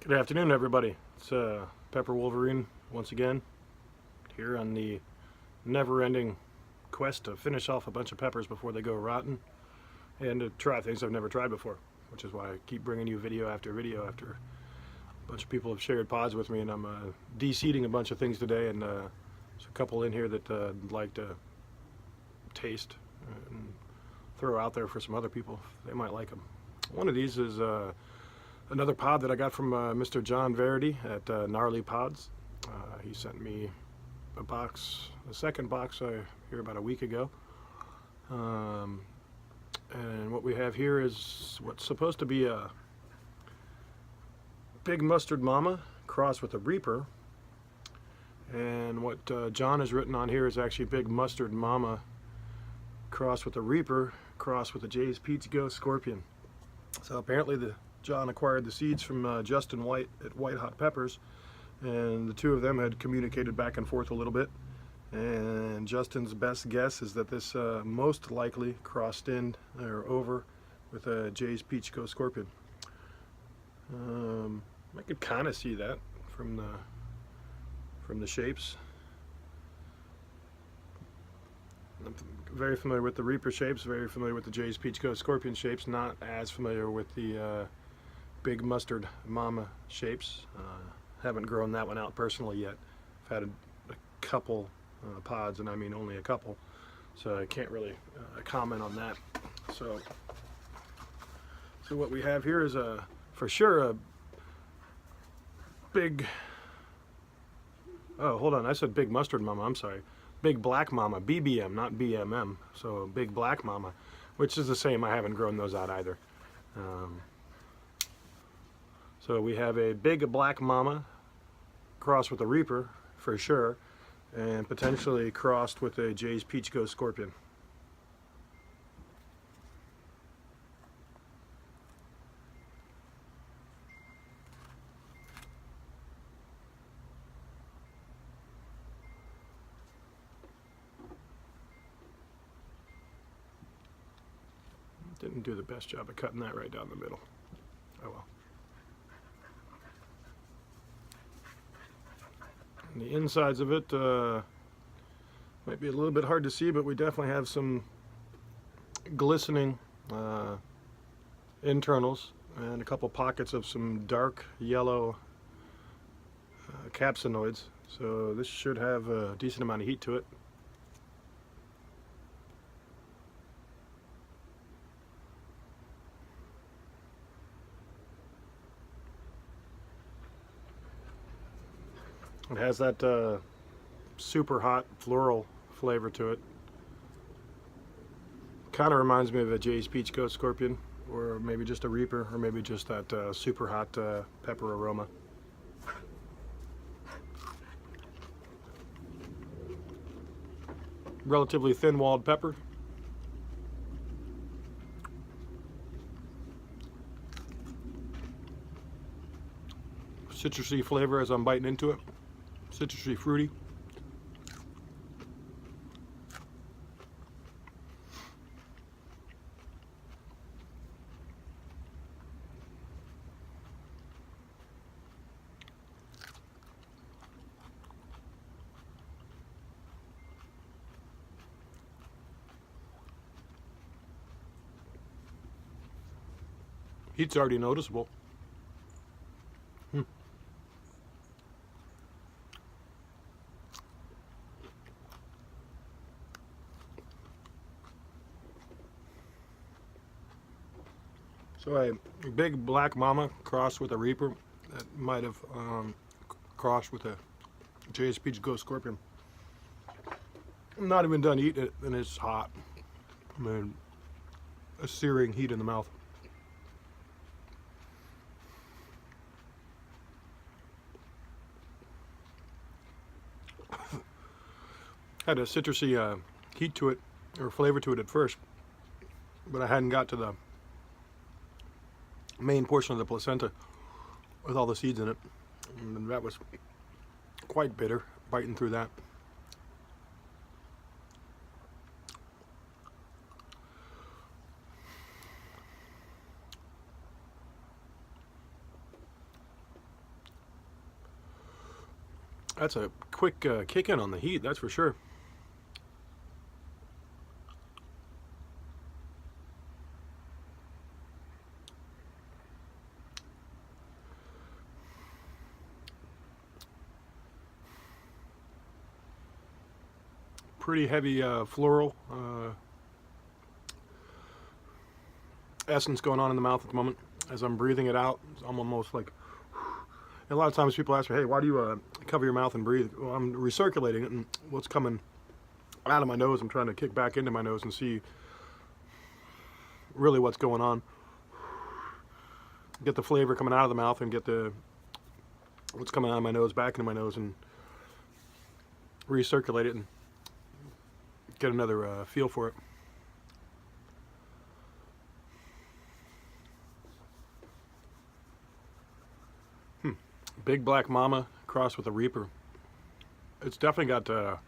Good afternoon, everybody. It's Pepper Wolverine once again here on the never-ending quest to finish off a bunch of peppers before they go rotten and to try things I've never tried before, which is why I keep bringing you video after video after a bunch of people have shared pods with me, and I'm de-seeding a bunch of things today, and there's a couple in here that I'd like to taste and throw out there for some other people. They might like them. One of these is another pod that I got from Mr. John Varady at Gnarly Pods. He sent me a box, the second box here about a week ago. And what we have here is what's supposed to be a Big Mustard Mama crossed with a Reaper. And what John has written on here is actually Big Mustard Mama crossed with a Reaper crossed with a JPGS Scorpion. So apparently John acquired the seeds from Justin White at White Hot Peppers, and the two of them had communicated back and forth a little bit, and Justin's best guess is that this most likely crossed in or over with a JPGS Scorpion. I could kind of see that from the shapes. I'm very familiar with the Reaper shapes, very familiar with the JPGS Scorpion shapes, not as familiar with the Big Mustard Mama shapes. Haven't grown that one out personally yet. I've had a couple pods, and I mean only a couple, so I can't really comment on that. So what we have here is for sure a big, oh hold on, I said Big Mustard Mama, I'm sorry. Big Black Mama, BBM, not BMM, so Big Black Mama, which is the same. I haven't grown those out either. So we have a Big Black Mama crossed with a Reaper for sure, and potentially crossed with a JPGS Scorpion. Didn't do the best job of cutting that right down the middle. Oh well. And the insides of it might be a little bit hard to see, but we definitely have some glistening internals and a couple pockets of some dark yellow capsinoids. So this should have a decent amount of heat to it. It has that super hot floral flavor to it. Kind of reminds me of a JPGS Scorpion, or maybe just a Reaper, or maybe just that super hot pepper aroma. Relatively thin-walled pepper. Citrusy flavor as I'm biting into it. Citrusy, fruity. Heat's already noticeable. So a Big Black Mama crossed with a Reaper that might have crossed with a JPGS Scorpion. I'm not even done eating it, and it's hot. I mean, a searing heat in the mouth. Had a citrusy heat to it, or flavor to it at first, but I hadn't got to the main portion of the placenta with all the seeds in it, and that was quite bitter, biting through that. That's a quick kick in on the heat, that's for sure. Pretty heavy floral essence going on in the mouth at the moment. As I'm breathing it out, it's almost like... A lot of times people ask me, hey, why do you cover your mouth and breathe? Well, I'm recirculating it, and what's coming out of my nose, I'm trying to kick back into my nose and see really what's going on. Get the flavor coming out of the mouth and get what's coming out of my nose back into my nose and recirculate it and get another feel for it. Big Black Mama crossed with a Reaper. It's definitely got,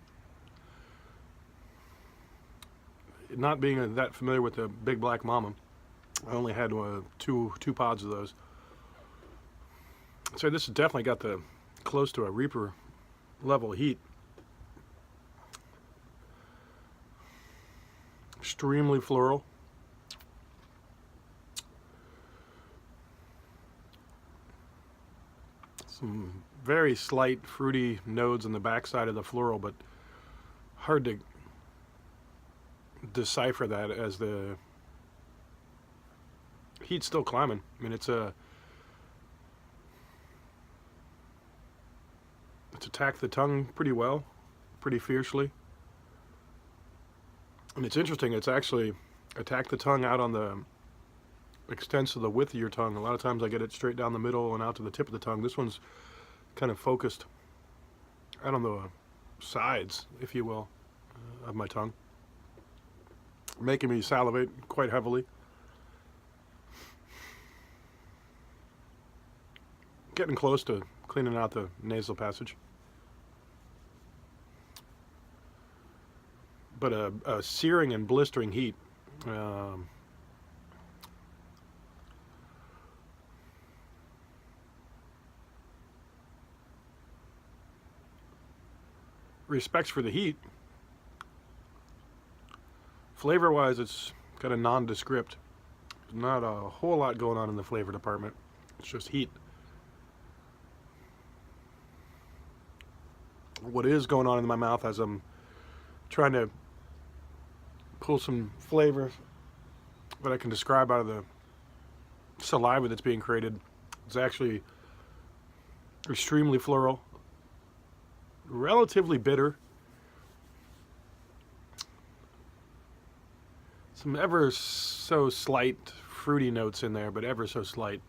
not being that familiar with the Big Black Mama, I only had two pods of those. So this has definitely got the close to a Reaper level heat. Extremely floral. Some very slight fruity nodes on the backside of the floral, but hard to decipher that as the heat's still climbing. I mean, it's attacked the tongue pretty well, pretty fiercely. And it's interesting, it's actually attacked the tongue out on the extents of the width of your tongue. A lot of times I get it straight down the middle and out to the tip of the tongue. This one's kind of focused out on the sides, if you will, of my tongue, making me salivate quite heavily. Getting close to cleaning out the nasal passage. But a searing and blistering heat. Respects for the heat. Flavor-wise, it's got a nondescript. There's not a whole lot going on in the flavor department. It's just heat. What is going on in my mouth as I'm trying to pull some flavor that I can describe out of the saliva that's being created, it's actually extremely floral, relatively bitter, some ever so slight fruity notes in there, but ever so slight.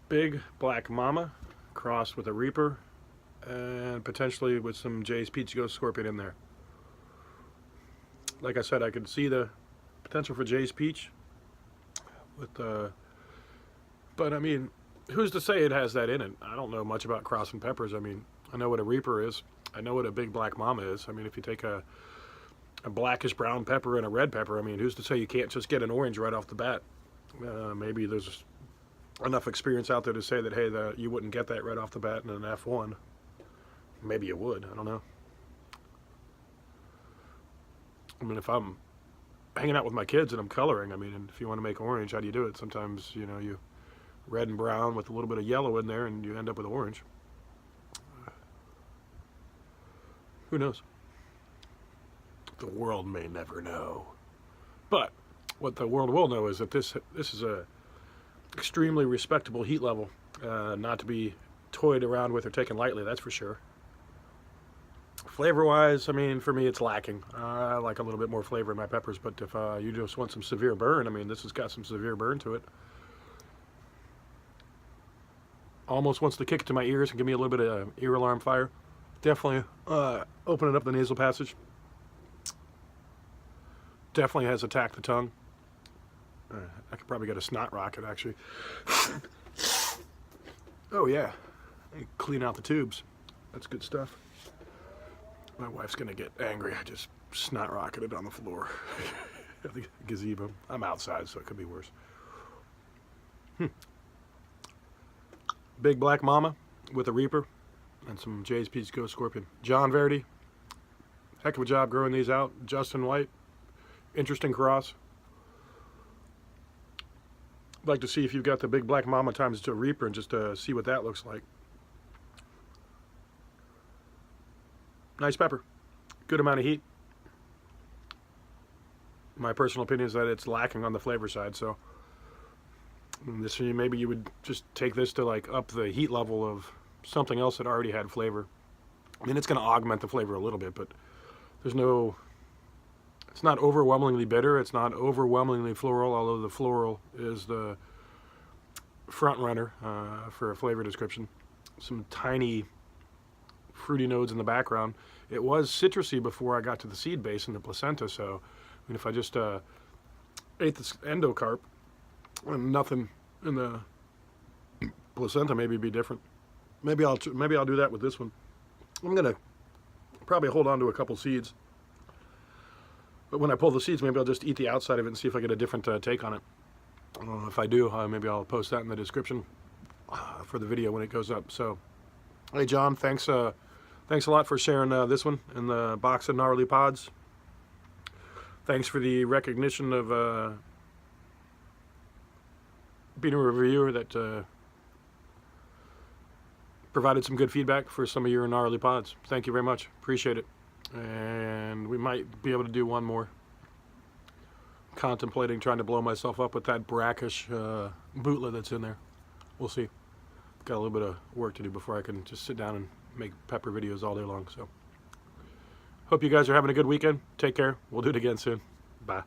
Big Black Mama crossed with a Reaper and potentially with some Jay's Peach Ghost Scorpion in there. Like I said, I could see the potential for Jay's Peach with but I mean, who's to say it has that in it? I don't know much about crossing peppers. I mean, I know what a Reaper is. I know what a Big Black Mama is. I mean, if you take a blackish brown pepper and a red pepper, I mean, who's to say you can't just get an orange right off the bat? Maybe there's enough experience out there to say that, hey, you wouldn't get that right off the bat in an F1. Maybe you would. I don't know. I mean, if I'm hanging out with my kids and I'm coloring, I mean, and if you want to make orange, how do you do it? Sometimes, you know, you red and brown with a little bit of yellow in there and you end up with orange. Who knows? The world may never know. But what the world will know is that this is a extremely respectable heat level, not to be toyed around with or taken lightly, that's for sure. Flavor-wise, I mean, for me, it's lacking. I like a little bit more flavor in my peppers, but if you just want some severe burn, I mean, this has got some severe burn to it. Almost wants to kick it to my ears and give me a little bit of ear alarm fire. Definitely opening up the nasal passage. Definitely has attacked the tongue. I could probably get a snot rocket, actually. Oh, yeah. Clean out the tubes. That's good stuff. My wife's going to get angry. I just snot rocketed on the floor at the gazebo. I'm outside, so it could be worse. Big Black Mama with a Reaper and some JPGS Scorpion. John Varady, heck of a job growing these out. Justin White, interesting cross. I'd like to see if you've got the Big Black Mama times to a Reaper and just see what that looks like. Nice pepper. Good amount of heat. My personal opinion is that it's lacking on the flavor side, so this, maybe you would just take this to like up the heat level of something else that already had flavor. I mean, it's going to augment the flavor a little bit, but there's no, it's not overwhelmingly bitter, it's not overwhelmingly floral, although the floral is the front runner for a flavor description. Some tiny fruity nodes in the background. It was citrusy before I got to the seed base and the placenta, so I mean, if I just ate this endocarp and nothing in the placenta, maybe it'd be different. Maybe I'll do that with this one. I'm gonna probably hold on to a couple seeds, but when I pull the seeds, maybe I'll just eat the outside of it and see if I get a different take on it. If I do, maybe I'll post that in the description for the video when it goes up. So, hey John, thanks a lot for sharing this one in the box of Gnarly Pods. Thanks for the recognition of being a reviewer that provided some good feedback for some of your Gnarly Pods. Thank you very much. Appreciate it. And we might be able to do one more. Contemplating trying to blow myself up with that brackish bootlet that's in there. We'll see. Got a little bit of work to do before I can just sit down and make pepper videos all day long. So, hope you guys are having a good weekend. Take care. We'll do it again soon. Bye.